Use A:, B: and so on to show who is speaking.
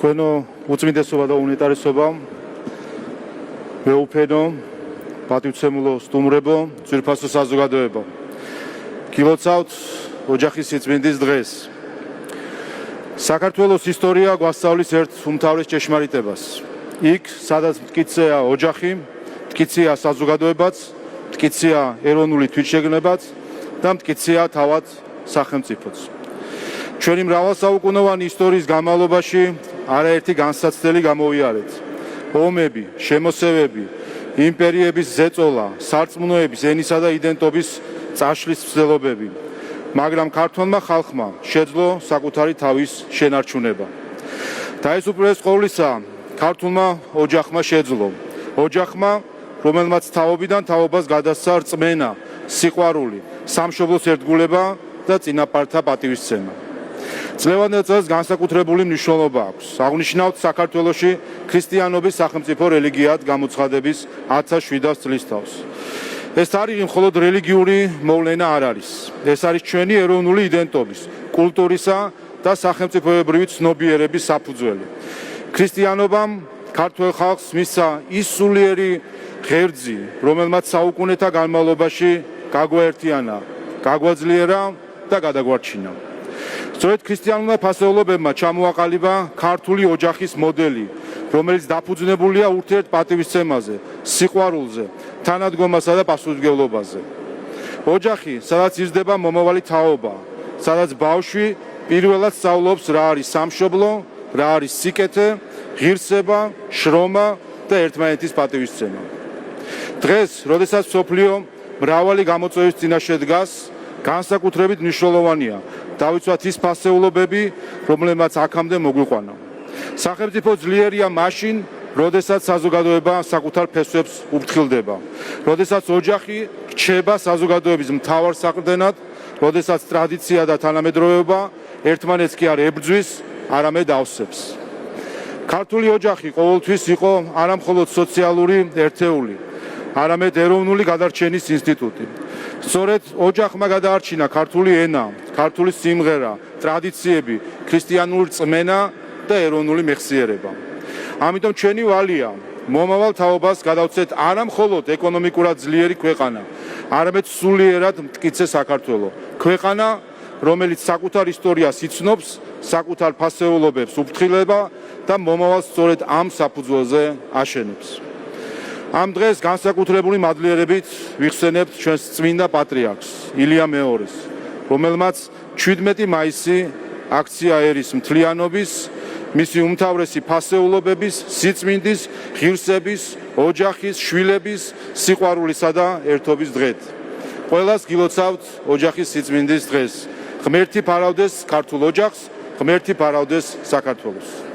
A: Თქვენო უწმინდესობა და უნიტარესობა, მეუფენო, პატივცემულო სტუმრებო, ძვირფასო საზოგადოებო. გილოცავთ ოჯახის სიწმინდის დღეს. საქართველოს ისტორია გვასწავლის ერთ უმთავრეს ჭეშმარიტებას. იქ, სადაც მტკიცეა ოჯახი, მტკიცეა საზოგადოებაც, მტკიცეა ეროვნული თვითშეგნებაც და მტკიცეა თავად სახელმწიფოც. ჩვენი მრავალსაუკუნოვანი ისტორიის განმავლობაში არაერთი განსაცდელი გამოვიარეთ. ომები, შემოსევები, იმპერიების ზეწოლა, სარწმუნოების ენისა და იდენტობის წაშლის მცდელობები. მაგრამ ქართველმა ხალხმა შეძლო საკუთარი თავის შენარჩუნება. და ეს უპირველეს ყოვლისა ქართულმა ოჯახმა შეძლო. ოჯახმა, რომელმაც თაობიდან თაობას გადასცა რწმენა, სიყვარული, სამშობლოს ერთგულება და წინაპართა პატივისცემა. წლევანდელ წელს განსაკუთრებული მნიშვნელობა აქვს. აღნიშნავთ საქართველოში ქრისტიანობის სახელმწიფო რელიგიად გამოცხადების 1700 წლისთავს. ეს თარიღი მხოლოდ რელიგიური მოვლენა არ არის. ეს არის ჩვენი ეროვნული იდენტობის, კულტურისა და სახელმწიფოებრივი ცნობიერების საფუძველი. ქრისტიანობამ ქართველ ხალხს მისცა ის სულიერი ღერძი, რომელმაც საუკუნეთა განმავლობაში გაგვაერთიანა, გაგვაძლიერა და გადაგვარჩინა. სწორედ ქრისტიანულმა ფასეულობებმა ჩამოაყალიბა ქართული ოჯახის მოდელი, რომელიც დაფუძნებულია ურთიერთპატივისცემაზე, სიყვარულზე, თანადგომასა და პასუხისმგებლობაზე. ოჯახი, სადაც იზრდება მომავალი თაობა, სადაც ბავშვი პირველად სწავლობს რა არის სამშობლო, რა არის სიკეთე, ღირსება, შრომა და ერთმანეთის პატივისცემა. დღეს, როდესაც მსოფლიო მრავალი გამოწვევის წინაშე დგას, განსაკუთრებით მნიშვნელოვანია დავიცვათ ის ფასეულობები, რომლებმაც აქამდე მოგვიყვანა. სახელმწიფო ძლიერია მაშინ, როდესაც საზოგადოება საკუთარ ფესვებს უფრთხილდება, როდესაც ოჯახი რჩება საზოგადოების მთავარ საყრდენად, როდესაც ტრადიცია და თანამედროვეობა ერთმანეთს კი არ ებრძვის, არამედ ავსებს. ქართული ოჯახი ყოველთვის იყო არა მხოლოდ სოციალური ერთეული, არამედ ეროვნული გადარჩენის ინსტიტუტი. სწორედ ოჯახმა გადაარჩინა ქართული ენა, ქართული სიმღერა, ტრადიციები, ქრისტიანული რწმენა და ეროვნული მეხსიერება. ამიტომ ჩვენი ვალია მომავალ თაობას გადავცეთ არა მხოლოდ ეკონომიკურად ძლიერი ქვეყანა, არამედ სულიერად მტკიცე საქართველო. ქვეყანა, რომელიც საკუთარ ისტორიას იცნობს, საკუთარ ფასეულობებს უფრთხილება და მომავალს სწორედ ამ საფუძველზე აშენებს. ამ დღეს განსაკუთრებული მადლიერებით ვიხსენებთ ჩვენს წმინდა პატრიარქს ილია მეორეს, რომელმაც 17 მაისი აქცია ერის მთლიანობის, მისი უმთავრესი ფასეულობების, სიწმინდის, ღირსების, ოჯახის, შვილების, სიყვარულისა და ერთობის დღედ. ყველას გილოცავთ ოჯახის სიწმინდის დღეს. ღმერთი ფარავდეს ქართულ ოჯახს, ღმერთი ფარავდეს საქართველოს.